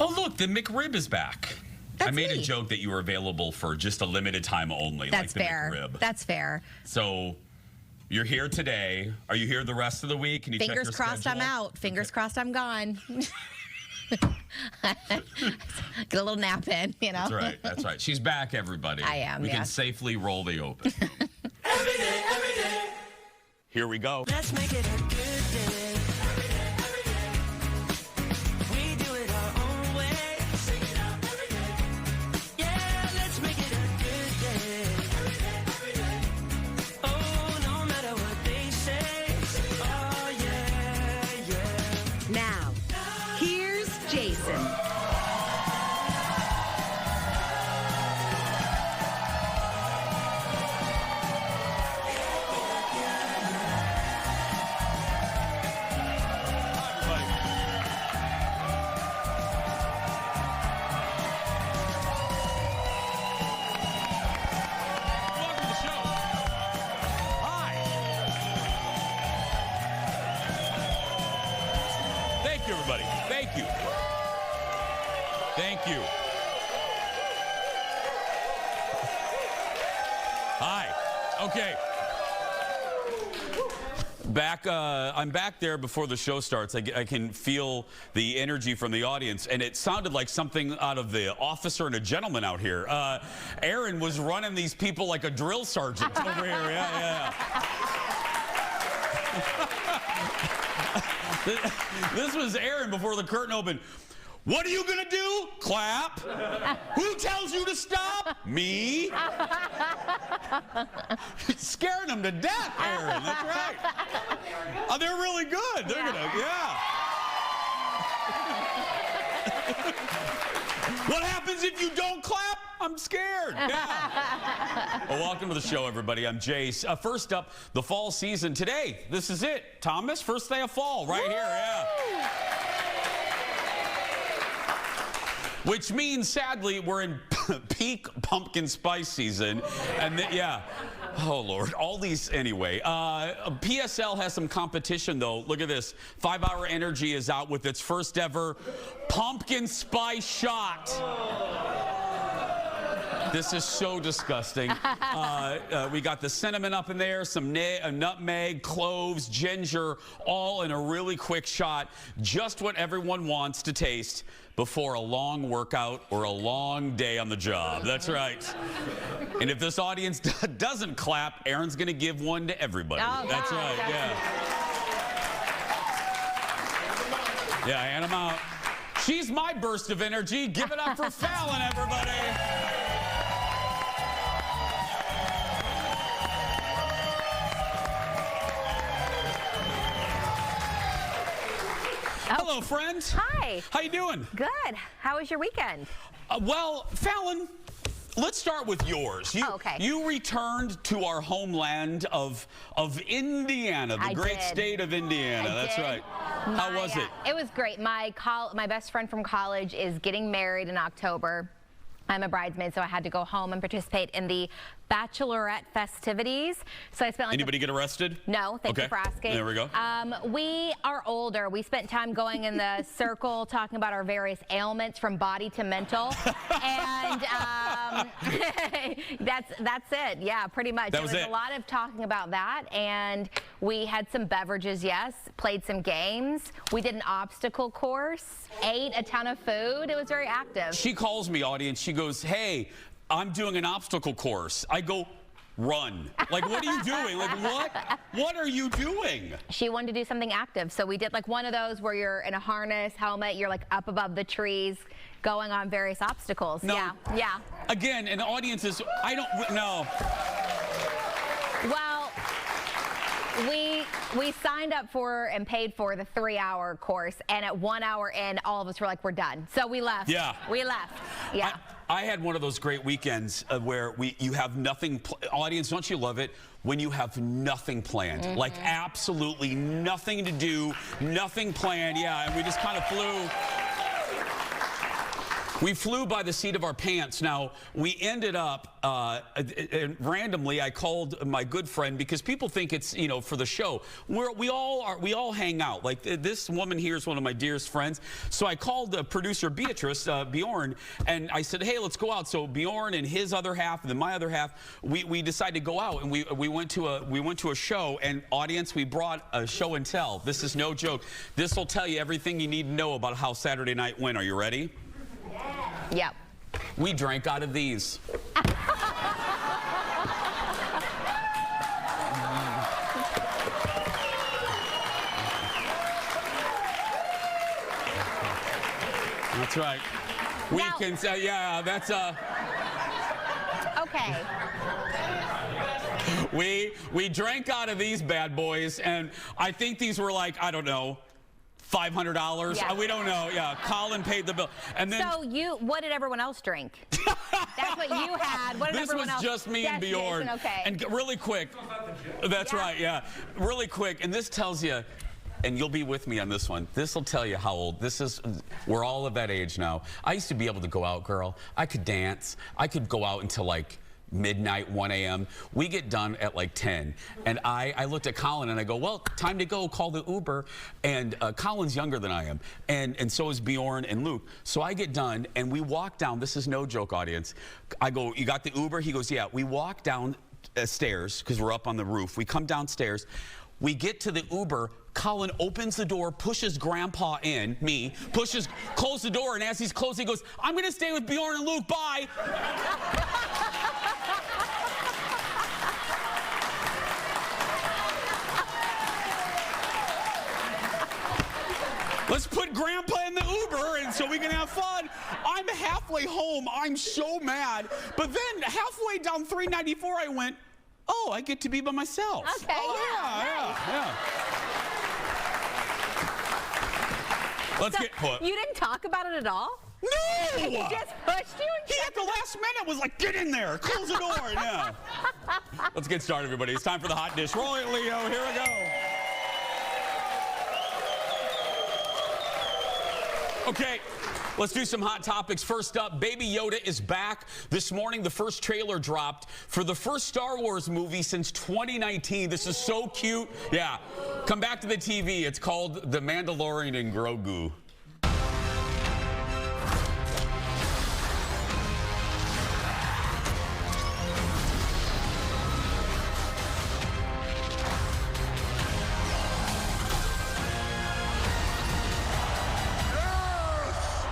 Oh, look, the McRib is back. That's I made me. a joke that you were available for just a limited time only. That's like the fair. McRib. That's fair. So you're here today. Are you here the rest of the week? Can you Fingers check your crossed schedule? I'm out. Fingers crossed I'm gone. Get a little nap in, you know. That's right. That's right. She's back, everybody. I am, We can yes. safely roll the open. Every day. Here we go. Let's make it a good day. Every day. We do it our own way. Sing it out every day. Yeah, let's make it a good day. Every day. Oh, no matter what they say. Oh, yeah. Now, here's Jason. Welcome to the show. Hi. Thank you, everybody. Thank you. Thank you. Hi. Okay. Back, I'm back there before the show starts. I can feel the energy from the audience, and it sounded like something out of The Officer and a Gentleman out here. Aaron was running these people like a drill sergeant over here. Yeah. This was Aaron before the curtain opened. What are you gonna do? Clap. Who tells you to stop? Me. Scaring them to death, Aaron. That's right. Oh, they're really good. They're gonna, yeah. What happens if you don't clap? I'm scared. Yeah. Well, welcome to the show, everybody. I'm Jace. First up, the fall season today. This is it. Thomas, first day of fall, right here. Yeah. Which means, sadly, we're in peak pumpkin spice season. And yeah. Oh, Lord. All these, anyway. PSL has some competition, though. Look at this. 5 Hour Energy is out with its first ever pumpkin spice shot. This is so disgusting. We got the cinnamon up in there, some nutmeg, cloves, ginger, all in a really quick shot. Just what everyone wants to taste before a long workout or a long day on the job. That's right. And if this audience doesn't clap, Aaron's going to give one to everybody. Oh, That's God. right, yeah. Yeah, hand them out. She's my burst of energy. Give it up for Fallon, everybody. Hello, friend. Hi. How you doing? Good. How was your weekend? Well, Fallon, let's start with yours. Okay. You returned to our homeland of Indiana, the great state of Indiana. That's right. How was it? It was great. My best friend from college is getting married in October. I'm a bridesmaid, so I had to go home and participate in the bachelorette festivities. So I spent like Anybody get arrested? No, thank you for asking. There we go. We are older. We spent time going in the circle talking about our various ailments from body to mental. And that's it. Yeah, pretty much. That was it. A lot of talking about that. And we had some beverages, yes, played some games. We did an obstacle course, ate a ton of food. It was very active. She calls me, audience. She goes, hey, I'm doing an obstacle course. I go, run. Like, what are you doing? Like, what? What are you doing? She wanted to do something active. So we did like one of those where you're in a harness, helmet, you're like up above the trees, going on various obstacles. No. Yeah. Again, an audience is, I don't know. Well, we signed up for and paid for the 3-hour course, and at 1 hour in, all of us were like, we're done. So we left. Yeah. We left. Yeah. I had one of those great weekends where you have nothing, audience, don't you love it? When you have nothing planned, like absolutely nothing to do, nothing planned, yeah, and we just kind of flew. We flew by the seat of our pants. Now, we ended up, randomly, I called my good friend because people think it's, you know, for the show. We all hang out. Like, this woman here is one of my dearest friends. So I called producer Beatrice, Bjorn, and I said, hey, let's go out. So Bjorn and his other half, and then my other half, we decided to go out, and we went to a show. And audience, we brought a show and tell. This is no joke. This will tell you everything you need to know about how Saturday night went. Are you ready? Yep. We drank out of these. That's right. We Now, can say, yeah, that's okay. We drank out of these bad boys, and I think these were like, I don't know, $500. Yeah. We don't know. Yeah, Colin paid the bill. And then So what did everyone else drink? That's what you had. What did this everyone was else? just me and Bjorn. Jason, okay. And really quick. That's Yeah. right, yeah. Really quick, and this tells you, and you'll be with me on this one. This will tell you how old this is. We're all of that age now. I used to be able to go out, girl. I could dance. I could go out until like midnight, 1 a.m. We get done at like 10. And I looked at Colin and I go, well, time to go, call the Uber. And Colin's younger than I am. And so is Bjorn and Luke. So I get done and we walk down. This is no joke, audience. I go, you got the Uber? He goes, yeah. We walk down stairs because we're up on the roof. We come downstairs. We get to the Uber. Colin opens the door, pushes Grandpa in, me, close the door, and as he's closing, he goes, I'm going to stay with Bjorn and Luke, bye. Let's put Grandpa in the Uber and so we can have fun. I'm halfway home. I'm so mad. But then halfway down 394, I went, oh, I get to be by myself. Okay, Oh, yeah. Let's So get put. you didn't talk about it at all? No! He just pushed you and He at the last minute was like, get in there, close the door. Yeah. Let's get started, everybody. It's time for the hot dish. Roll it, Leo. Here we go. Okay, let's do some hot topics. First up, Baby Yoda is back. This morning, the first trailer dropped for the first Star Wars movie since 2019. This is so cute. Yeah, come back to the TV. It's called The Mandalorian and Grogu.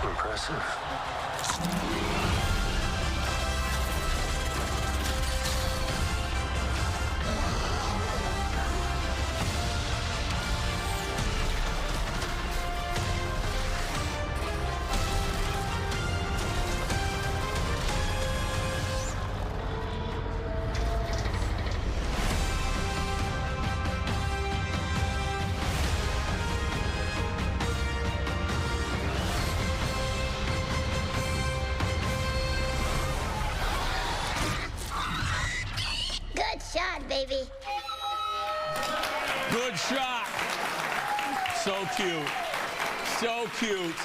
Impressive. Good shot, baby. Good shot. So cute. So cute.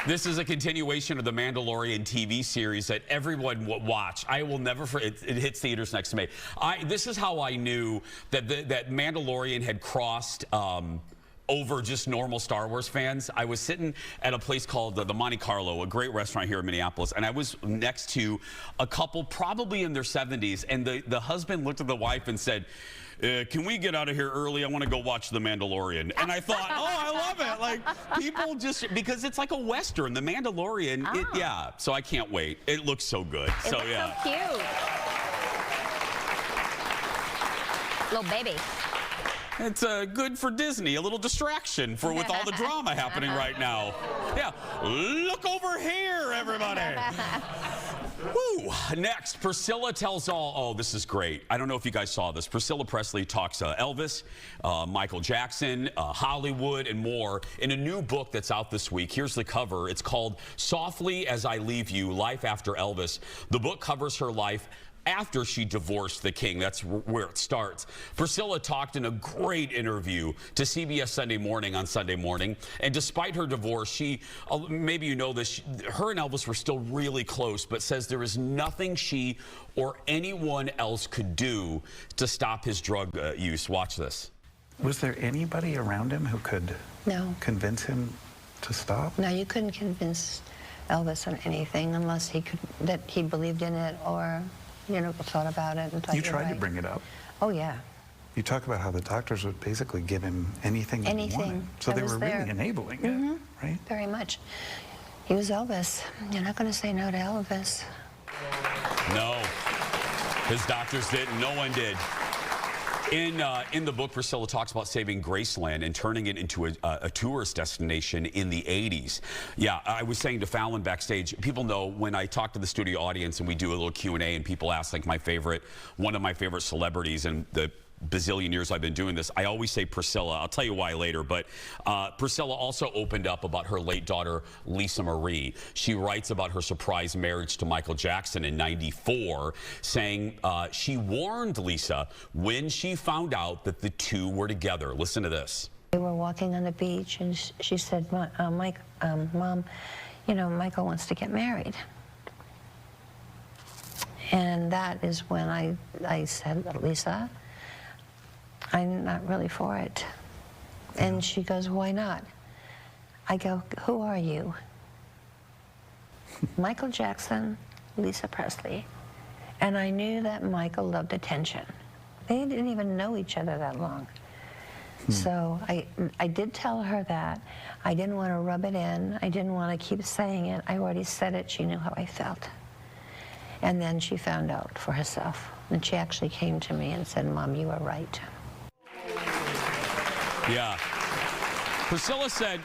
This is a continuation of the Mandalorian TV series that everyone will watch. I will never forget. It hits theaters next May. This is how I knew that that Mandalorian had crossed over just normal Star Wars fans. I was sitting at a place called the Monte Carlo, a great restaurant here in Minneapolis, and I was next to a couple probably in their 70s, and the husband looked at the wife and said, can we get out of here early? I want to go watch The Mandalorian. And I thought, oh, I love it. Like, people just, because it's like a Western, The Mandalorian, yeah. So I can't wait. It looks so good. It looks yeah. so cute. Little baby. It's good for Disney, a little distraction with all the drama happening right now. Yeah, look over here, everybody. Woo. Next, Priscilla tells all. Oh, this is great. I don't know if you guys saw this. Priscilla Presley talks Elvis, Michael Jackson, Hollywood, and more in a new book that's out this week. Here's the cover. It's called Softly as I Leave You, Life After Elvis. The book covers her life after she divorced the king. That's where it starts. Priscilla talked in a great interview to CBS Sunday Morning on Sunday morning. And despite her divorce, she, maybe you know this, her and Elvis were still really close, but says there is nothing she or anyone else could do to stop his drug use. Watch this. Was there anybody around him who could convince him to stop? No, you couldn't convince Elvis on anything unless he could, that he believed in it or, you know, thought about it and thought You tried right. to bring it up. Oh, yeah. You talk about how the doctors would basically give him anything that he wanted. So they were really enabling it, right? Very much. He was Elvis. You're not going to say no to Elvis. No, his doctors didn't. No one did. In the book, Priscilla talks about saving Graceland and turning it into a tourist destination in the 80s. Yeah, I was saying to Fallon backstage, people know when I talk to the studio audience and we do a little Q&A and people ask like one of my favorite celebrities and the bazillion years I've been doing this, I always say Priscilla. I'll tell you why later, but Priscilla also opened up about her late daughter, Lisa Marie. She writes about her surprise marriage to Michael Jackson in '94, saying she warned Lisa when she found out that the two were together. Listen to this. We were walking on the beach and she said, Mom, you know, Michael wants to get married. And that is when I said, Lisa, I'm not really for it. And she goes, why not? I go, who are you? Michael Jackson, Lisa Presley. And I knew that Michael loved attention. They didn't even know each other that long. So I did tell her that. I didn't want to rub it in. I didn't want to keep saying it. I already said it. She knew how I felt. And then she found out for herself. And she actually came to me and said, Mom, you were right. Yeah. Priscilla said,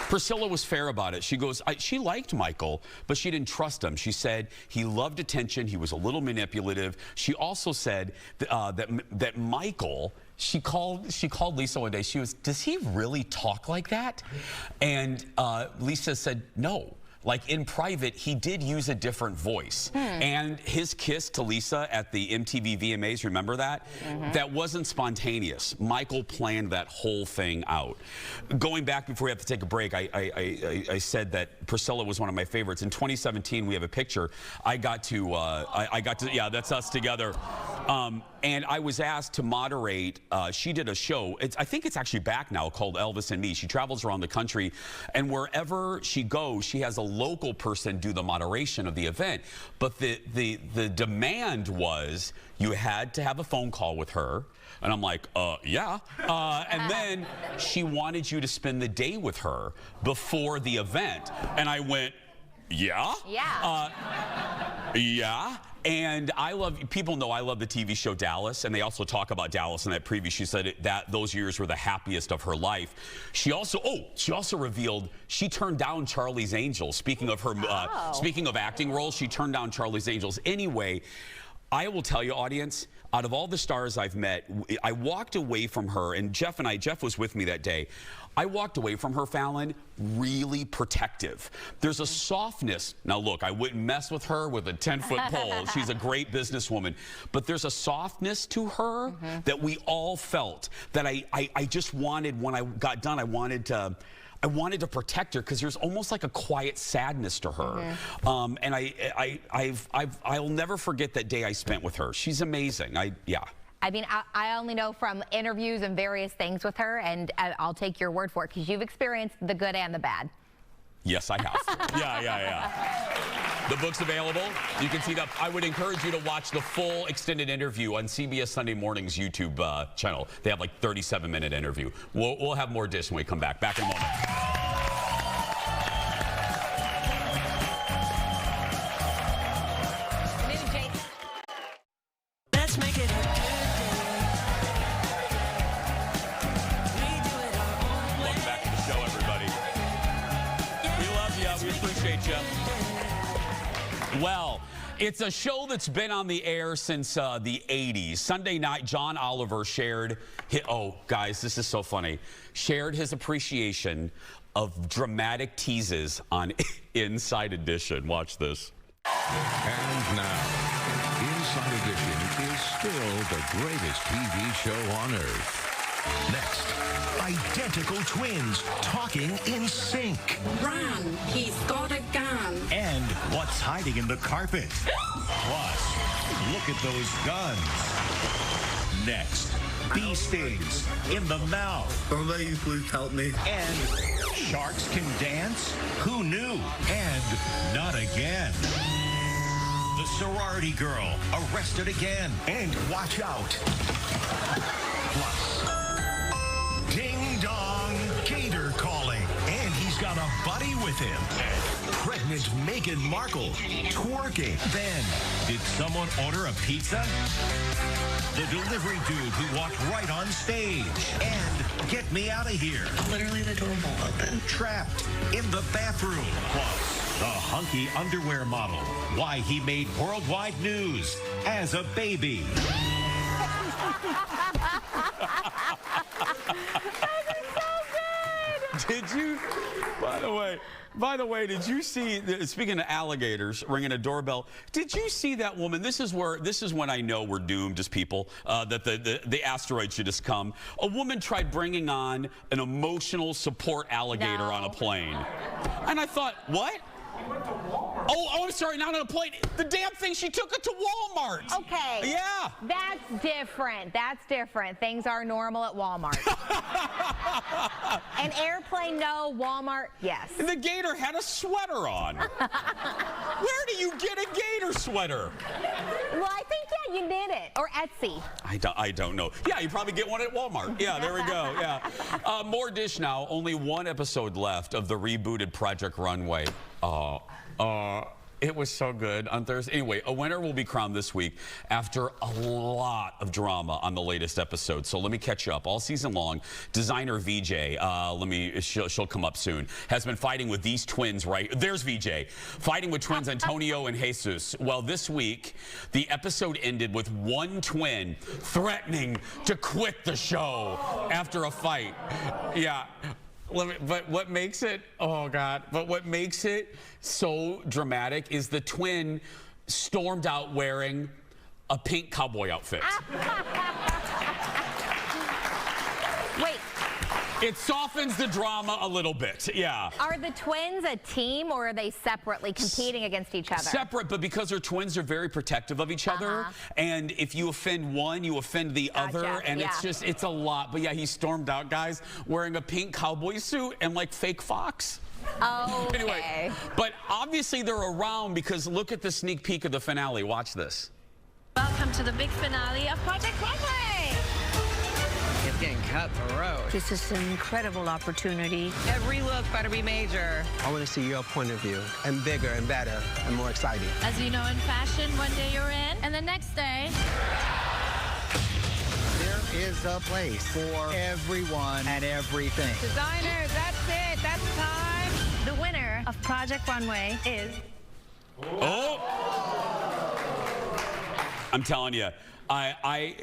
Priscilla was fair about it. She goes, she liked Michael, but she didn't trust him. She said he loved attention. He was a little manipulative. She also said that Michael, she called Lisa one day. She was, does he really talk like that? And Lisa said, no. Like in private, he did use a different voice. And his kiss to Lisa at the MTV VMAs, remember that? That wasn't spontaneous. Michael planned that whole thing out. Going back before we have to take a break, I said that Priscilla was one of my favorites. In 2017, we have a picture. I got to, yeah, that's us together. And I was asked to moderate. She did a show. I think it's actually back now, called Elvis and Me. She travels around the country, and wherever she goes, she has a local person do the moderation of the event. But the demand was you had to have a phone call with her. And I'm like, yeah. And then she wanted you to spend the day with her before the event. And I went, yeah? Yeah. Yeah. And people know I love the TV show Dallas, and they also talk about Dallas in that preview. She said that those years were the happiest of her life. She also revealed she turned down Charlie's Angels. Speaking of her, speaking of acting roles, she turned down Charlie's Angels. Anyway, I will tell you, audience, out of all the stars I've met, I walked away from her, and Jeff was with me that day. I walked away from her, Fallon, really protective. There's a softness. Now, look, I wouldn't mess with her with a 10-foot pole. She's a great businesswoman. But there's a softness to her that we all felt that I just wanted, when I got done, I wanted to protect her because there's almost like a quiet sadness to her. And I'll never forget that day I spent with her. She's amazing. Yeah. I mean, I only know from interviews and various things with her, and I'll take your word for it because you've experienced the good and the bad. Yes, I have. Yeah. The book's available. You can see that. I would encourage you to watch the full extended interview on CBS Sunday Morning's YouTube channel. They have like 37-minute interview. We'll have more dish when we come back. Back in a moment. Let's make it a good day. We do it our own way. Welcome back to the show, everybody. We love you. We appreciate you. Well, it's a show that's been on the air since the 80s. Sunday night, John Oliver shared guys, this is so funny. Shared his appreciation of dramatic teases on Inside Edition. Watch this. And now, Inside Edition is still the greatest TV show on earth. Next, identical twins talking in sync. Run, he's got a gun. And what's hiding in the carpet. Plus, look at those guns. Next, bee stings in the mouth. Somebody please help me. And sharks can dance? Who knew? And not again. The sorority girl arrested again. And watch out. Plus, ding dong, Gator calling. And he's got a buddy with him. And pregnant Meghan Markle twerking. Then, did someone order a pizza? The delivery dude who walked right on stage. And get me out of here. Literally the door won't open. Trapped in the bathroom. Plus, the hunky underwear model. Why he made worldwide news as a baby. Did you, by the way, did you see, speaking of alligators ringing a doorbell, did you see that woman? This is when I know we're doomed as people, that the asteroid should just come. A woman tried bringing on an emotional support alligator on a plane. And I thought, what? Oh, I'm sorry, not on a plane. The damn thing, she took it to Walmart. Okay. Yeah. That's different. That's different. Things are normal at Walmart. An airplane, no. Walmart, yes. And the gator had a sweater on. Where do you get a gator sweater? Well, I think, yeah, you did it. Or Etsy. I don't know. Yeah, you probably get one at Walmart. Yeah, there we go. Yeah. More Dish now. Only one episode left of the rebooted Project Runway. It was so good on Thursday. Anyway, a winner will be crowned this week after a lot of drama on the latest episode. So let me catch you up. All season long, designer VJ, she'll come up soon, has been fighting with these twins, right? There's VJ, fighting with twins Antonio and Jesus. Well, this week, the episode ended with one twin threatening to quit the show after a fight. Yeah. But what makes it, oh God, but what makes it so dramatic is the twin stormed out wearing a pink cowboy outfit. Wait. It softens the drama a little bit, yeah. Are the twins a team, or are they separately competing against each other? Separate, but because they're twins, they're very protective of each other. And if you offend one, you offend the other. And it's a lot. But yeah, he stormed out, guys, wearing a pink cowboy suit and like fake fox. Oh, okay. Anyway, but obviously they're around because look at the sneak peek of the finale. Watch this. Welcome to the big finale of Project Runway. It's getting cutthroat. This is an incredible opportunity. Every look better be major. I want to see your point of view, and bigger and better and more exciting. As you know, in fashion, one day you're in, and the next day... There is a place for everyone and everything. Designers, that's it. That's time. The winner of Project Runway is... Oh! I'm telling you.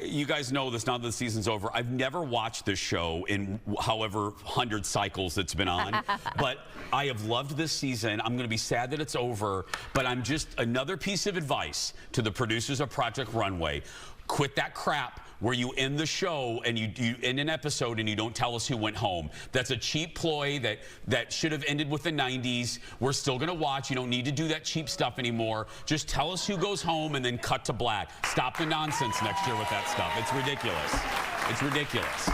You guys know this now that the season's over. I've never watched this show in however 100 cycles it's been on, but I have loved this season. I'm going to be sad that it's over, but I'm just another piece of advice to the producers of Project Runway. Quit that crap where you end the show and you end an episode and you don't tell us who went home. That's a cheap ploy that should have ended with the 90s. We're still going to watch. You don't need to do that cheap stuff anymore. Just tell us who goes home and then cut to black. Stop the nonsense next year with that stuff. It's ridiculous. It's ridiculous.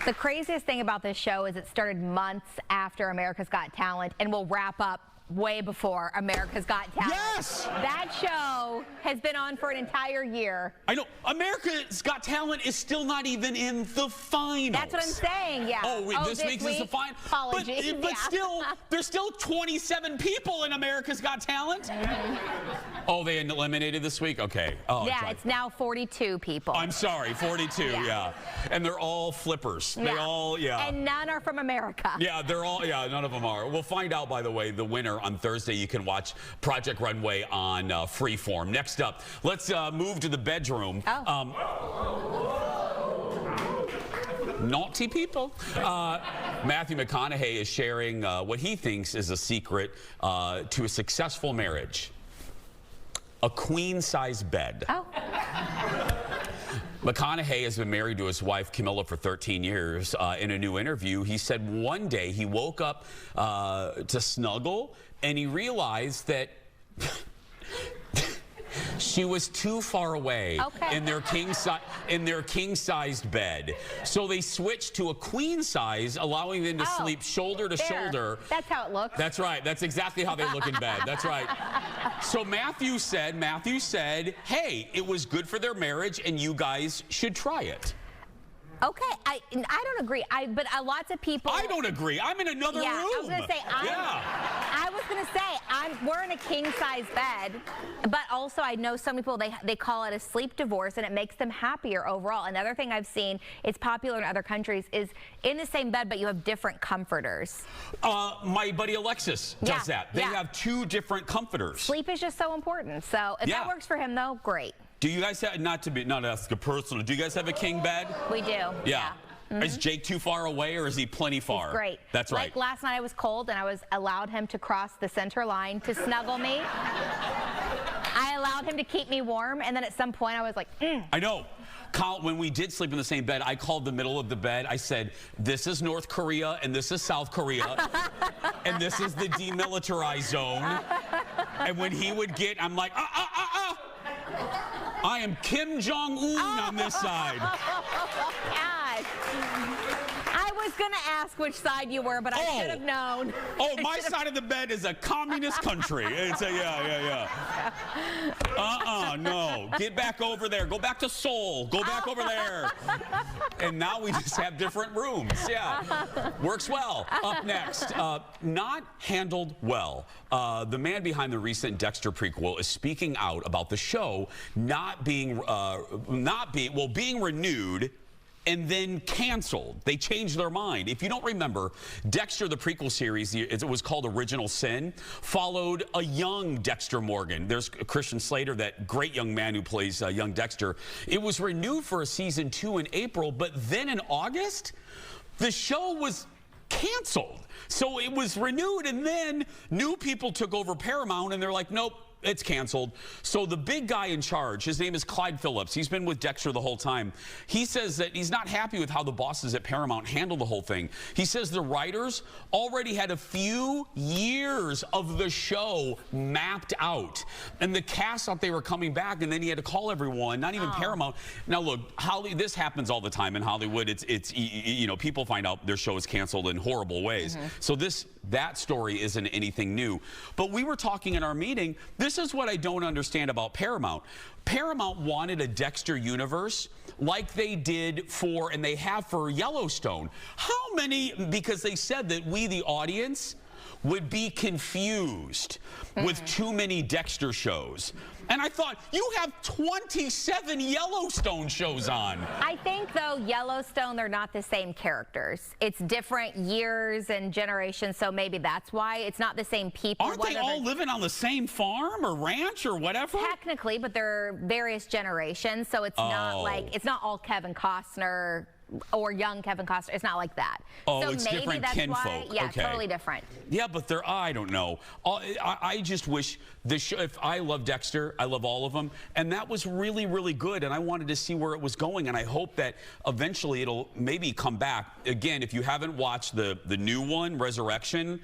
The craziest thing about this show is it started months after America's Got Talent and will wrap up way before America's Got Talent. Yes! That show has been on for an entire year. I know. America's Got Talent is still not even in the finals. That's what I'm saying, yeah. Oh, wait, this week's is the final? Apologies. But still, there's still 27 people in America's Got Talent? Oh, they eliminated this week? Okay. Oh, yeah, it's now 42 people. I'm sorry, 42, yeah. And they're all flippers. Yeah. They all, yeah. And none are from America. Yeah, they're all, yeah, none of them are. We'll find out, by the way, the winner on Thursday. You can watch Project Runway on Freeform. Next up, let's move to the bedroom. Naughty people. Matthew McConaughey is sharing what he thinks is a secret to a successful marriage. A queen-size bed. Oh. McConaughey has been married to his wife, Camilla, for 13 years. In a new interview, he said one day he woke up to snuggle, and he realized that she was too far away in their king-sized bed. So they switched to a queen size, allowing them to sleep shoulder to shoulder. That's how it looks. That's right. That's exactly how they look in bed. That's right. So Matthew said, hey, it was good for their marriage, and you guys should try it. Okay, I don't agree. But lots of people. I don't agree. I'm in another room. I was gonna say. We're in a king size bed, but also I know some people they call it a sleep divorce, and it makes them happier overall. Another thing I've seen, it's popular in other countries, is in the same bed, but you have different comforters. My buddy Alexis does that. They have 2 different comforters. Sleep is just so important. So if that works for him, though, great. Do you guys have, not ask a personal, do you guys have a king bed? We do. Yeah. Is Jake too far away, or is he plenty far? He's great. That's right. Like last night I was cold, and I allowed him to cross the center line to snuggle me. I allowed him to keep me warm, and then at some point I was like, I know. Kyle, when we did sleep in the same bed, I called the middle of the bed. I said, this is North Korea, and this is South Korea, and this is the demilitarized zone. And when he would get, I'm like, I am Kim Jong-un on this side. Gosh. I was going to ask which side you were, but I should have known. Oh, my side of the bed is a communist country. It's a, no. Get back over there. Go back to Seoul. Go back over there. And now we just have different rooms. Yeah. Works well. Up next, not handled well. The man behind the recent Dexter prequel is speaking out about the show being renewed and then canceled. They changed their mind. If you don't remember, Dexter, the prequel series, it was called Original Sin, followed a young Dexter Morgan. There's Christian Slater, that great young man who plays young Dexter. It was renewed for a season 2 in April, but then in August, the show was canceled. So it was renewed, and then new people took over Paramount, and they're like, nope, it's canceled. So the big guy in charge, his name is Clyde Phillips. He's been with Dexter the whole time. He says that he's not happy with how the bosses at Paramount handled the whole thing. He says the writers already had a few years of the show mapped out. And the cast thought they were coming back, and then he had to call everyone, not even Paramount. Now look, this happens all the time in Hollywood. It's people find out their show is canceled in horrible ways. So that story isn't anything new. But we were talking in our meeting, this is what I don't understand about Paramount. Paramount wanted a Dexter universe like they did and they have for Yellowstone. How many, because they said that we, the audience, would be confused with too many Dexter shows. And I thought, you have 27 Yellowstone shows on. I think, though, Yellowstone, they're not the same characters. It's different years and generations, so maybe that's why. It's not the same people. Aren't they all living on the same farm or ranch or whatever? Technically, but they're various generations, so it's not like, it's not all Kevin Costner or young Kevin Costner. It's not like that. Oh, so it's maybe different that's kinfolk. why, yeah, okay. Totally different. Yeah, but I don't know. I just wish the show, if I love Dexter, I love all of them, and that was really, really good, and I wanted to see where it was going, and I hope that eventually it'll maybe come back. Again, if you haven't watched the new one, Resurrection,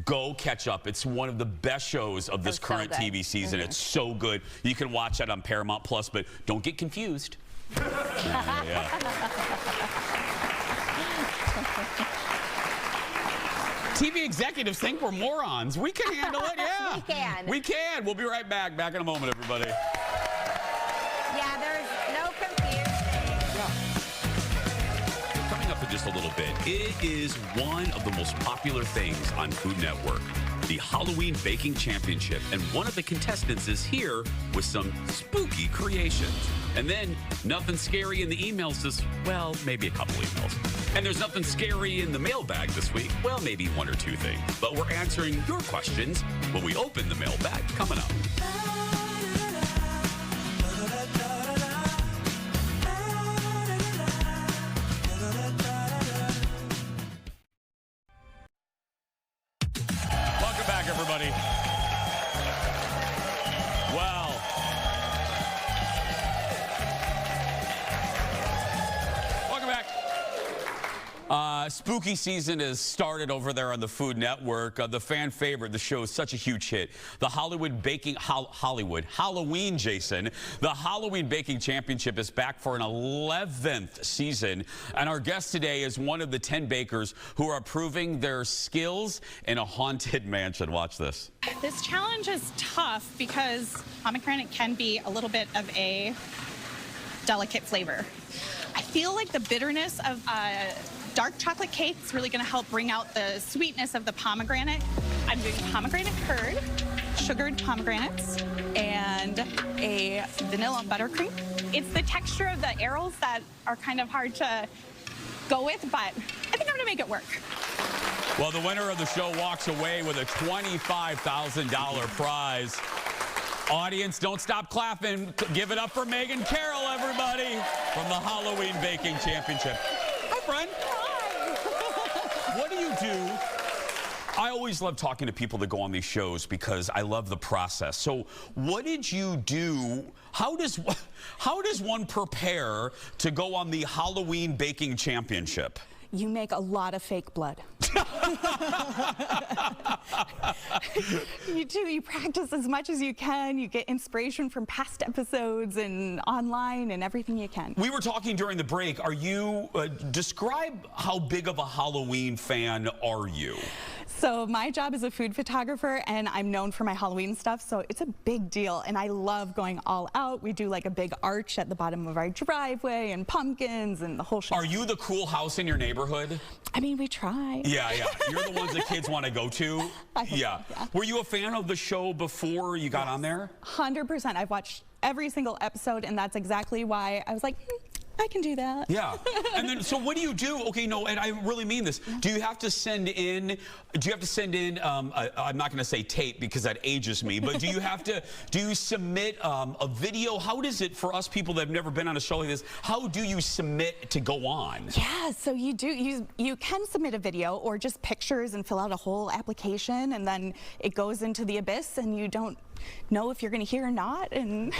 go catch up. It's one of the best shows of this current TV season. It's so good. You can watch that on Paramount Plus, but don't get confused. TV executives think we're morons. We can handle it, yeah. We can. We can. We'll be right back. Back in a moment, everybody. Yeah, there's no confusion. Coming up in just a little bit, it is one of the most popular things on Food Network, the Halloween Baking Championship. And one of the contestants is here with some spooky creations. And then nothing scary in the emails well, maybe a couple emails. And there's nothing scary in the mailbag this week. Well, maybe 1 or 2 things. But we're answering your questions when we open the mailbag. Coming up. Spooky season has started over there on the Food Network. The fan favorite, the show is such a huge hit. The Halloween, Jason. The Halloween Baking Championship is back for an 11th season. And our guest today is one of the 10 bakers who are proving their skills in a haunted mansion. Watch this. This challenge is tough because pomegranate can be a little bit of a delicate flavor. I feel like the bitterness of dark chocolate cake is really going to help bring out the sweetness of the pomegranate. I'm doing pomegranate curd, sugared pomegranates, and a vanilla buttercream. It's the texture of the arrows that are kind of hard to go with, but I think I'm going to make it work. Well, the winner of the show walks away with a $25,000 prize. Audience, don't stop clapping. Give it up for Megan Carroll, everybody, from the Halloween Baking Championship. Hi, friend. Hi. What do you do? I always love talking to people that go on these shows because I love the process. So what did you do? How does one prepare to go on the Halloween Baking Championship? You make a lot of fake blood. You do. You practice as much as you can. You get inspiration from past episodes and online and everything you can. We were talking during the break. Are you, describe how big of a Halloween fan are you? So my job is a food photographer, and I'm known for my Halloween stuff, so it's a big deal, and I love going all out. We do like a big arch at the bottom of our driveway and pumpkins and the whole show. Are you the cool house in your neighborhood? I mean, we try. Yeah, yeah. You're the ones that kids want to go to? Yeah. Were you a fan of the show before you got on there? 100%. I've watched every single episode, and that's exactly why I was like, I can do that. Yeah. And then, so what do you do? Okay, no, and I really mean this. Do you have to send in, I'm not going to say tape because that ages me, but do you submit a video? How does it, for us people that have never been on a show like this, how do you submit to go on? Yeah, so you can submit a video or just pictures and fill out a whole application, and then it goes into the abyss and you don't know if you're going to hear or not. And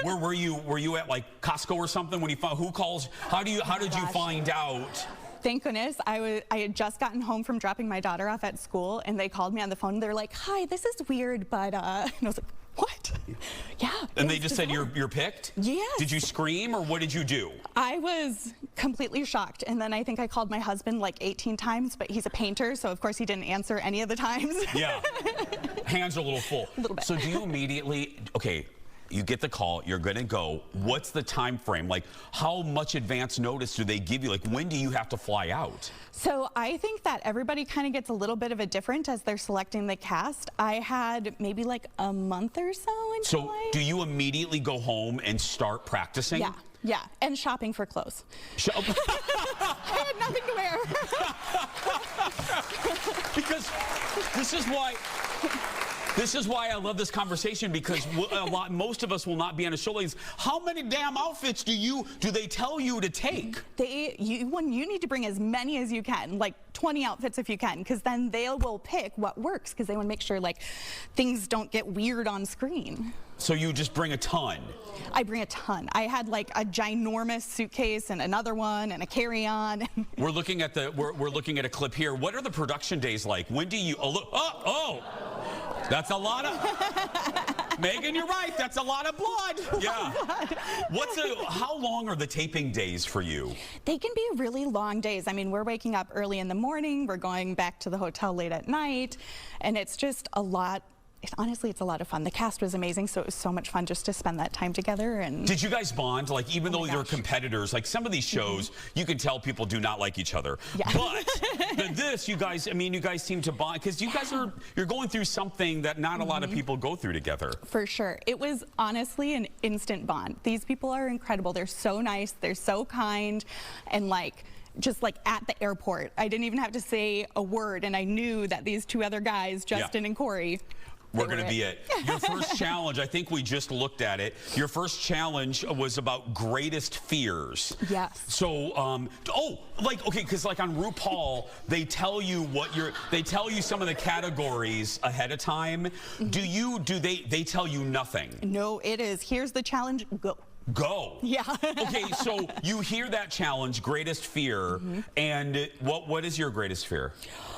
Where were you at, like Costco or something when you found, who calls, how did you find out? Thank goodness, I had just gotten home from dropping my daughter off at school, and they called me on the phone. They're like, "Hi, this is weird, but," and I was like, "What?" Yeah. And they just said you're picked? Yes. Did you scream, or what did you do? I was completely shocked, and then I think I called my husband like 18 times, but he's a painter, so of course he didn't answer any of the times. Yeah. Hands are a little full. A little bit. So do you immediately, okay, you get the call, you're going to go. What's the time frame? Like, how much advance notice do they give you? Like, when do you have to fly out? So I think that everybody kind of gets a little bit of a different as they're selecting the cast. I had maybe like a month or so until do you immediately go home and start practicing? Yeah. Yeah, and shopping for clothes. I had nothing to wear. Because this is why I love this conversation, because most of us will not be on a show like this. How many damn outfits do they tell you to take? You need to bring as many as you can, like 20 outfits if you can, because then they will pick what works, because they want to make sure like things don't get weird on screen. So you just bring a ton? I bring a ton. I had like a ginormous suitcase and another one and a carry-on. We're looking at we're looking at a clip here. What are the production days like? When do you that's a lot of Megan, you're right. That's a lot of blood. Yeah. How long are the taping days for you? They can be really long days. I mean, we're waking up early in the morning, we're going back to the hotel late at night, and it's just a lot. Honestly, it's a lot of fun. The cast was amazing, so it was so much fun just to spend that time together. And did you guys bond? Like, even though you're competitors, like some of these shows, you can tell people do not like each other. Yeah. But this, you guys seem to bond, because you guys you're going through something that not a lot of people go through together. For sure. It was honestly an instant bond. These people are incredible. They're so nice. They're so kind. And like, just like at the airport, I didn't even have to say a word, and I knew that these two other guys, Justin and Corey, we're going to be it. Your first challenge, I think we just looked at it. Your first challenge was about greatest fears. Yes. So, okay, because like on RuPaul, they tell you some of the categories ahead of time. Do they tell you nothing? No, it is. Here's the challenge. Go. Go. Yeah. Okay, so you hear that challenge, greatest fear, and what is your greatest fear?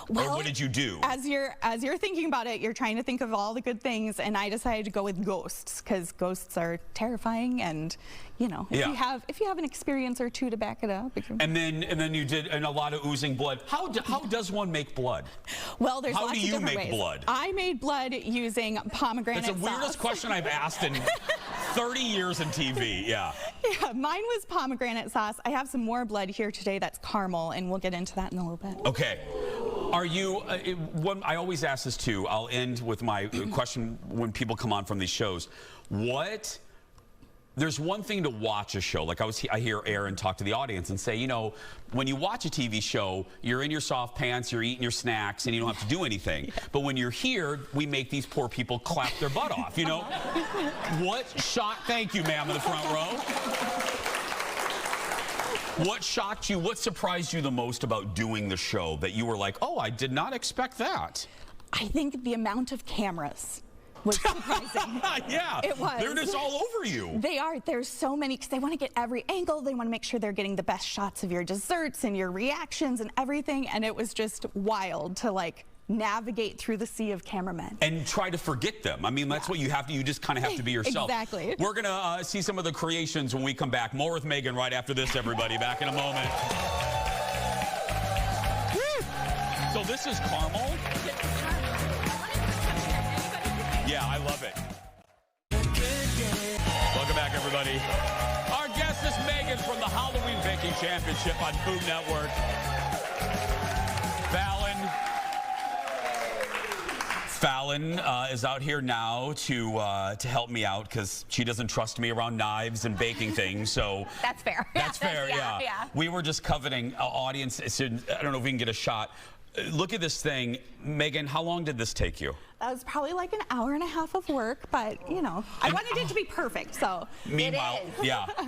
Well, or what did you do? As you're thinking about it, you're trying to think of all the good things, and I decided to go with ghosts because ghosts are terrifying, and you know, if you have an experience or two to back it up. And then you did a lot of oozing blood. How does one make blood? Well, there's how lots do of you different make ways. blood? I made blood using pomegranate That's the weirdest sauce. question I've asked in 30 years in TV. Yeah. Yeah, mine was pomegranate sauce. I have some more blood here today that's caramel, and we'll get into that in a little bit. Okay. Are you, I always ask this too, I'll end with my question when people come on from these shows. There's one thing to watch a show, like I hear Aaron talk to the audience and say, you know, when you watch a TV show, you're in your soft pants, you're eating your snacks, and you don't have to do anything. But when you're here, we make these poor people clap their butt off, you know? Thank you, ma'am, in the front row. What shocked you, what surprised you the most about doing the show that you were like, oh, I did not expect that? I think the amount of cameras was surprising. Yeah, it was. They're just all over you. They are. There's so many because they want to get every angle. They want to make sure they're getting the best shots of your desserts and your reactions and everything. And it was just wild to like navigate through the sea of cameramen. And try to forget them. I mean, that's what you have to, you just kind of have to be yourself. Exactly. We're going to see some of the creations when we come back. More with Megan right after this, everybody. Back in a moment. So this is caramel? Yeah, I love it. Welcome back, everybody. Our guest is Megan from the Halloween Baking Championship on Food Network. Fallon is out here now to help me out because she doesn't trust me around knives and baking things. So that's fair. That's fair. Yeah. We were just coveting audience. So I don't know if we can get a shot. Look at this thing, Megan. How long did this take you? That was probably like an hour and a half of work, but you know, I wanted it to be perfect. So meanwhile,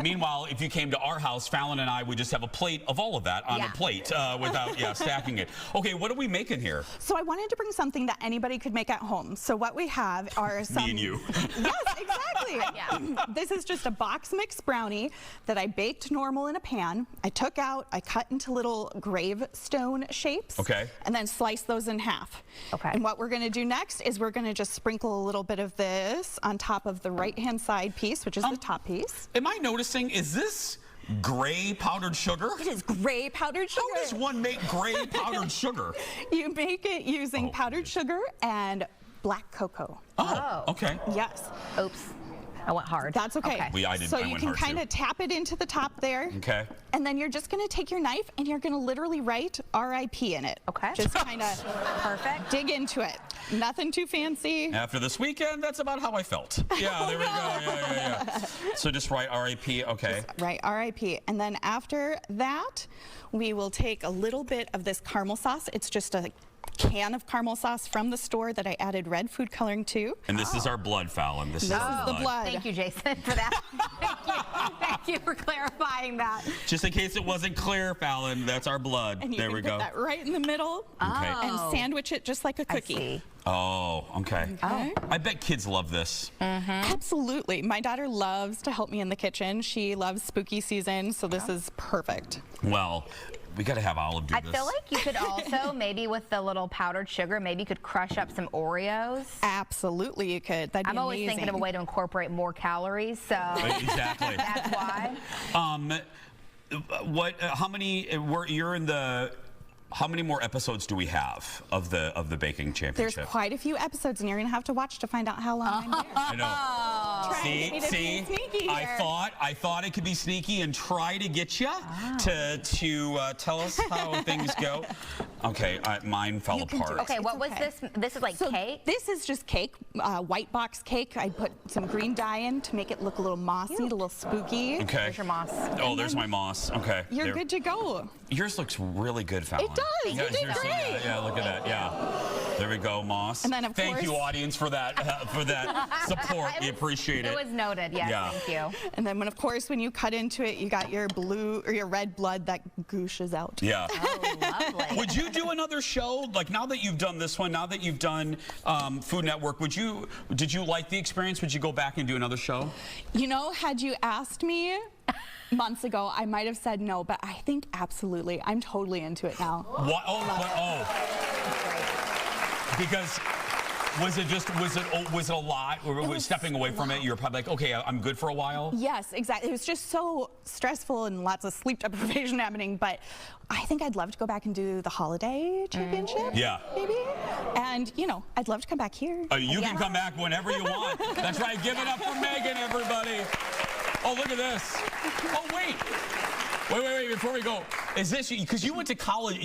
Meanwhile, if you came to our house, Fallon and I would just have a plate of all of that on a plate without stacking it. Okay, what are we making here? So I wanted to bring something that anybody could make at home. So what we have are some. Me and you. Yes, exactly. This is just a box mix brownie that I baked normal in a pan. I took out, I cut into little gravestone shapes. Okay. And then slice those in half. Okay. And what we're going to do next is we're going to just sprinkle a little bit of this on top of the right-hand side piece, which is the top piece. Am I noticing, is this gray powdered sugar? It is gray powdered sugar. How does one make gray powdered sugar? You make it using powdered sugar and black cocoa. Oh, okay. Yes. Oops. I went hard. That's okay. So you can kind of tap it into the top there. Okay. And then you're just going to take your knife and you're going to literally write R.I.P. in it. Okay. Just kind of perfect. Dig into it. Nothing too fancy. After this weekend, that's about how I felt. Yeah, there we go. Yeah. So just write R.I.P. Okay. Just write R.I.P. And then after that, we will take a little bit of this caramel sauce. It's just a can of caramel sauce from the store that I added red food coloring to. And this is our blood, Fallon. This is the blood. Thank you, Jason, for that. Thank you for clarifying that. Just in case it wasn't clear, Fallon, that's our blood. And you there can we put go. that right in the middle and sandwich it just like a cookie. Oh, okay. Okay. I bet kids love this. Absolutely. My daughter loves to help me in the kitchen. She loves spooky season, so this is perfect. Well, we got to have Olive do I this. feel like you could also, maybe with the little powdered sugar, maybe you could crush up some Oreos. Absolutely, you could. That'd be I'm always amazing. thinking of a way to incorporate more calories, so Exactly. that's why. How many more episodes do we have of the baking championship? There's quite a few episodes, and you're gonna have to watch to find out how long I'm there. I know. See, sneaky I thought it could be sneaky and try to get you to tell us how things go. Okay, mine fell apart. Okay, what was this? This is like cake? This is just cake, white box cake. I put some green dye in to make it look a little mossy, a little spooky. Okay. There's your moss. Oh, there's my moss. Okay. You're good to go. Yours looks really good, Fallon. It does. You did great. Yeah, look at that. Yeah. There we go, Moss. And then, of Thank you, course- audience, for that support. We appreciate it. It was noted. Yes, Yeah. thank you. And then, of course, when you cut into it, you got your blue or your red blood that gooshes out. Yeah. Oh, lovely. Would you do another show? Like, now that you've done this one, now that you've done Food Network, did you like the experience? Would you go back and do another show? You know, had you asked me months ago, I might have said no, but I think absolutely. I'm totally into it now. What? Because was it a lot? Or was stepping away from it? You were probably like, okay, I'm good for a while. Yes, exactly. It was just so stressful and lots of sleep deprivation happening. But I think I'd love to go back and do the holiday championship. Yeah. Maybe. And you know, I'd love to come back here. You can come back whenever you want. That's right. Give it up for Megan, everybody. Oh, look at this. Oh, wait. Wait, before we go. Is this, because you went to college,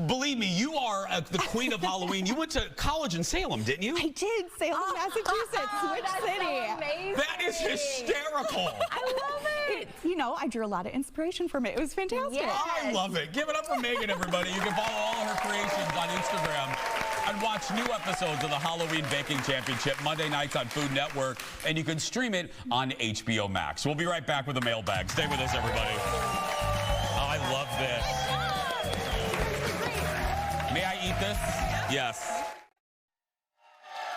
believe me, you are the queen of Halloween. You went to college in Salem, didn't you? I did, Salem, Massachusetts, Switch City. So amazing. That is hysterical. I love it. You know, I drew a lot of inspiration from it. It was fantastic. Yes. I love it. Give it up for Megan, everybody. You can follow all her creations on Instagram and watch new episodes of the Halloween Baking Championship Monday nights on Food Network, and you can stream it on HBO Max. We'll be right back with the mailbag. Stay with us, everybody. I love this. May I eat this? Yes.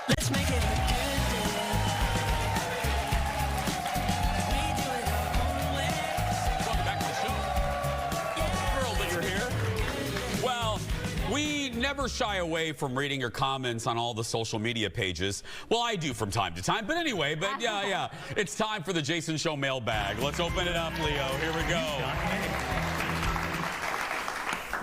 Let's make it a good day. We do it our own way. Welcome back to the show. Thrilled that you're here. Well, we never shy away from reading your comments on all the social media pages. Well, I do from time to time, but anyway, yeah. It's time for the Jason Show mailbag. Let's open it up, Leo. Here we go.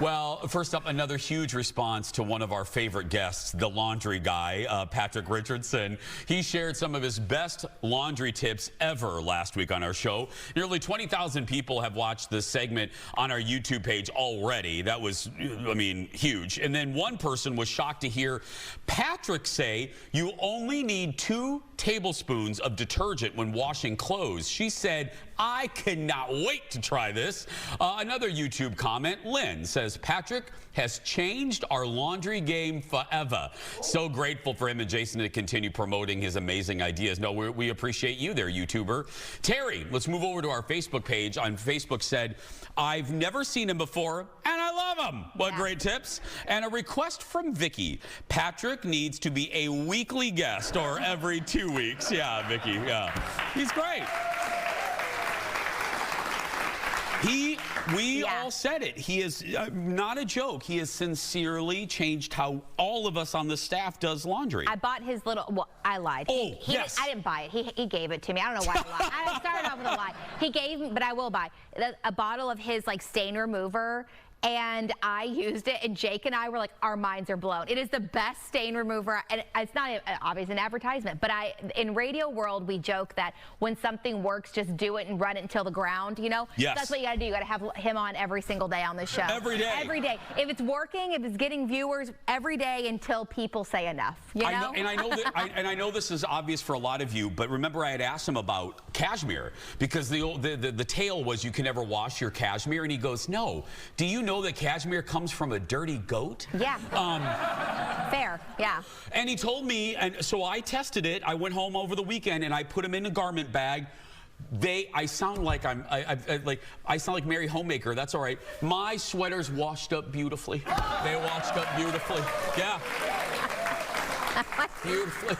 Well, first up, another huge response to one of our favorite guests, the laundry guy, Patrick Richardson. He shared some of his best laundry tips ever last week on our show. Nearly 20,000 people have watched this segment on our YouTube page already. That was, I mean, huge. And then one person was shocked to hear Patrick say you only need 2 tablespoons of detergent when washing clothes. She said, I cannot wait to try this. Another YouTube comment, Lynn, says, Patrick has changed our laundry game forever. So grateful for him and Jason to continue promoting his amazing ideas. No, we appreciate you there, YouTuber. Terry, let's move over to our Facebook page. On Facebook said, I've never seen him before, and I love him. What great tips. And a request from Vicky. Patrick needs to be a weekly guest or every 2 weeks. Yeah, Vicky, yeah. He's great. We all said it. He is not a joke. He has sincerely changed how all of us on the staff does laundry. I bought his little, well, I lied. Oh, yes. I didn't buy it. He gave it to me. I don't know why I lied. I started off with a lie. He gave me, but I will buy a bottle of his like stain remover. And I used it, and Jake and I were like, our minds are blown. It is the best stain remover, and it's not obviously an advertisement, but in radio world, we joke that when something works, just do it and run it until the ground, you know? Yes. That's what you gotta do. You gotta have him on every single day on the show. Every day. Every day. If it's working, if it's getting viewers, every day until people say enough, you know? I know this is obvious for a lot of you, but remember I had asked him about cashmere, because the tale was you can never wash your cashmere, and he goes, no. Do you know that cashmere comes from a dirty goat? Yeah. Fair, yeah. And he told me, and so I tested it. I went home over the weekend and I put them in a garment bag. I sound like I sound like Mary Homemaker. That's all right. My sweaters washed up beautifully. They washed up beautifully. Yeah. Beautifully.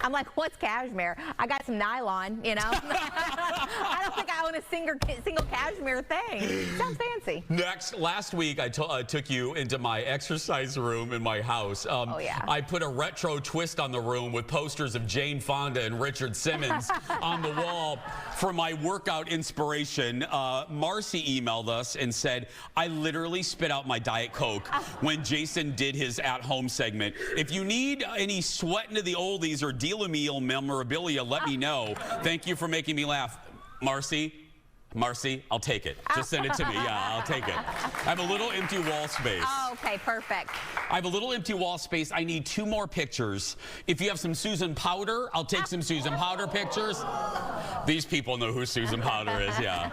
I'm like, what's cashmere? I got some nylon, you know? I don't think I own a single cashmere thing. Sounds fancy. Next, last week I took you into my exercise room in my house. Oh, yeah. I put a retro twist on the room with posters of Jane Fonda and Richard Simmons on the wall for my workout inspiration. Marcy emailed us and said, I literally spit out my Diet Coke when Jason did his at-home segment. If you need any sweat into the oldies or deal-a-meal memorabilia, let me know. Thank you for making me laugh. Marcy, I'll take it. Just send it to me. Yeah, I'll take it. I have a little empty wall space. Oh, okay, perfect. I have a little empty wall space. I need 2 more pictures. If you have some Susan Powder, I'll take some Susan Powder pictures. These people know who Susan Powder is, yeah.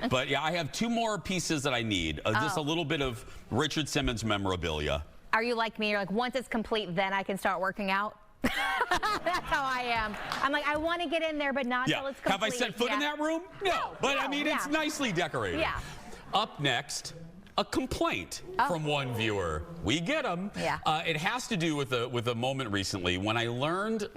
But yeah, I have 2 more pieces that I need. Just a little bit of Richard Simmons memorabilia. Are you like me? You're like, once it's complete, then I can start working out? That's how I am. I'm like, I want to get in there, but not until it's complete. Have I set foot in that room? No. But I mean, it's nicely decorated. Yeah. Up next, a complaint from one viewer. We get them. Yeah. It has to do with a moment recently when I learned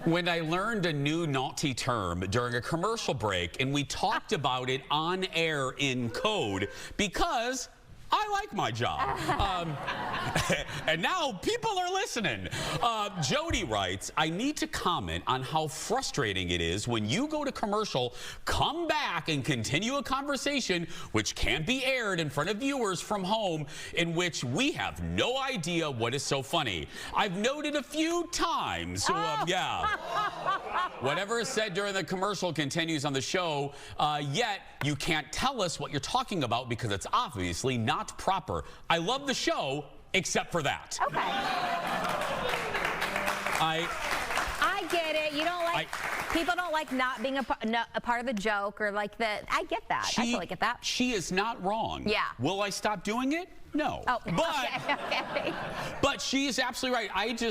a new naughty term during a commercial break, and we talked about it on air in code because I like my job. And now people are listening. Jody writes, I need to comment on how frustrating it is when you go to commercial, come back and continue a conversation which can't be aired in front of viewers from home, in which we have no idea what is so funny. I've noted a few times. So, yeah. Whatever is said during the commercial continues on the show, yet you can't tell us what you're talking about because it's obviously not proper. I love the show, except for that. Okay. I get it. You don't like, people don't like not being a part of the joke or like the, I get that. I totally get that. She is not wrong. Yeah. Will I stop doing it? No. Oh, but, okay. But she is absolutely right.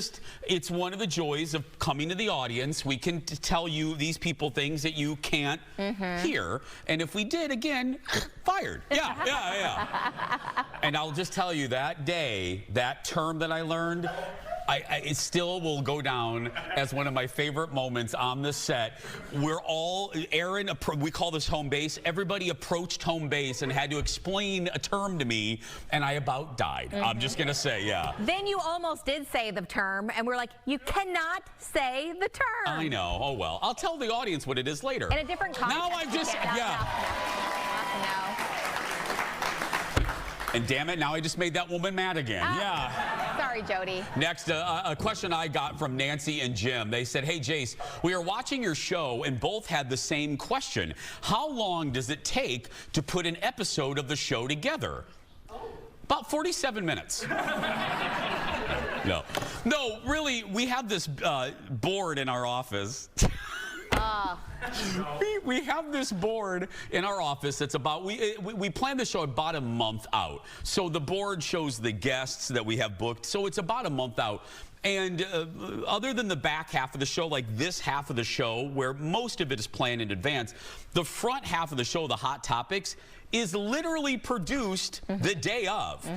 It's one of the joys of coming to the audience. We can tell you these people things that you can't hear. And if we did, again, fired. Yeah. And I'll just tell you that day, that term that I learned, it still will go down as one of my favorite moments on the set. We're all, Aaron, we call this home base. Everybody approached home base and had to explain a term to me, and I about died. I'm just going to say, yeah. Then you almost did say the term, and we're like, you cannot say the term. I know. Oh, well. I'll tell the audience what it is later. In a different context. Now I just, And damn it, now I just made that woman mad again. Yeah. Sorry, Jody. Next, a question I got from Nancy and Jim. They said, hey, Jace, we are watching your show and both had the same question. How long does it take to put an episode of the show together? About 47 minutes. No, really, we have this board in our office. We have this board in our office that's about, we plan the show about a month out. So the board shows the guests that we have booked. So it's about a month out. And other than the back half of the show, like this half of the show, where most of it is planned in advance, the front half of the show, the Hot Topics, is literally produced the day of.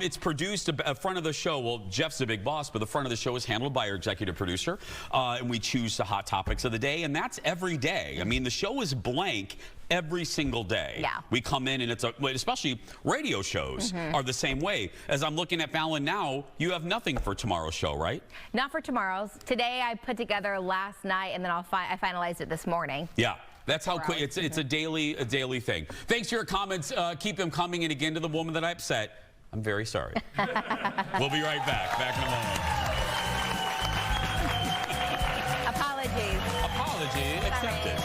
It's produced at front of the show. Well, Jeff's the big boss, but the front of the show is handled by our executive producer. And we choose the hot topics of the day, and that's every day. I mean, the show is blank every single day. Yeah. We come in and it's especially radio shows are the same way. As I'm looking at Fallon now, you have nothing for tomorrow's show, right? Not for tomorrow's. Today I put together last night, and then I finalized it this morning. Yeah. That's how quick it's a daily thing. Thanks for your comments. Keep them coming. And again, to the woman that I upset, I'm very sorry. We'll be right back. Back in a moment. Apologies. Apology accepted.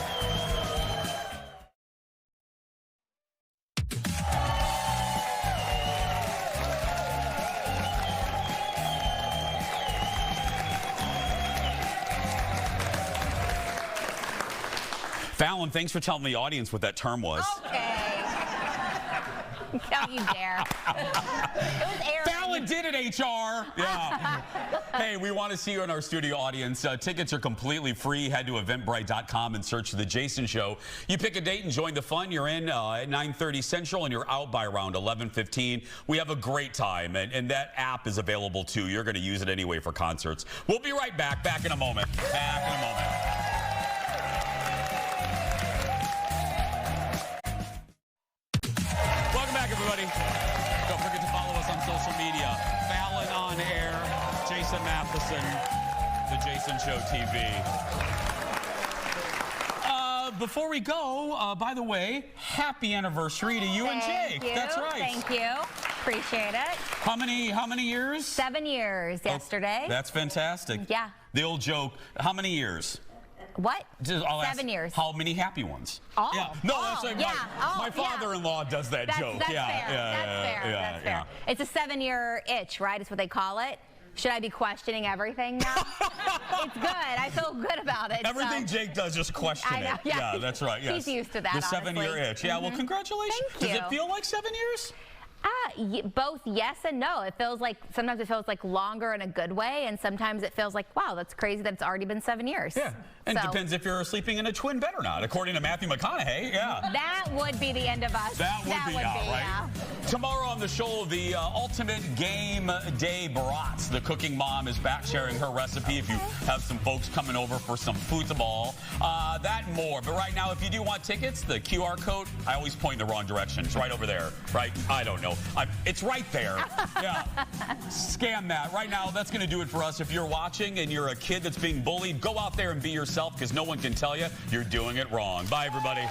Fallon, thanks for telling the audience what that term was. Okay. Don't you dare. It was Aaron. Fallon did it, HR. Yeah. Hey, we want to see you in our studio audience. Tickets are completely free. Head to eventbrite.com and search for The Jason Show. You pick a date and join the fun. You're in at 9:30 Central, and you're out by around 11:15. We have a great time, and that app is available, too. You're going to use it anyway for concerts. We'll be right back. Back in a moment. Back in a moment. Everybody, don't forget to follow us on social media. Fallon on air, Jason Matheson, The Jason Show TV. Before we go, by the way, happy anniversary to you and Jake. That's right. Thank you. Appreciate it. How many years? 7 years yesterday. That's fantastic. Yeah. The old joke. How many years? What? 7 years. How many happy ones? Oh. Yeah. No, that's like my Oh, father-in-law does that joke. That's Yeah. fair. Yeah. That's fair. It's a 7-year itch, right? Is what they call it. Should I be questioning everything now? It's good. I feel good about it. Everything Jake does, just question I know, it. Yeah, that's right. Yes. He's used to that, The 7-year itch. Yeah, well, congratulations. Thank you. Does it feel like 7 years? Both yes and no. It feels like, sometimes it feels like longer in a good way, and sometimes it feels like, wow, that's crazy that it's already been 7 years. Yeah, and it depends if you're sleeping in a twin bed or not, according to Matthew McConaughey, yeah. That would be the end of us. That would be, right? Yeah. Tomorrow on the show, the ultimate game day brats. The cooking mom is back sharing her recipe if you have some folks coming over for some football. That and more. But right now, if you do want tickets, the QR code, I always point in the wrong direction. It's right over there, right? I don't know. It's right there. Yeah. Scam that. Right now, that's going to do it for us. If you're watching and you're a kid that's being bullied, go out there and be yourself, because no one can tell you you're doing it wrong. Bye, everybody.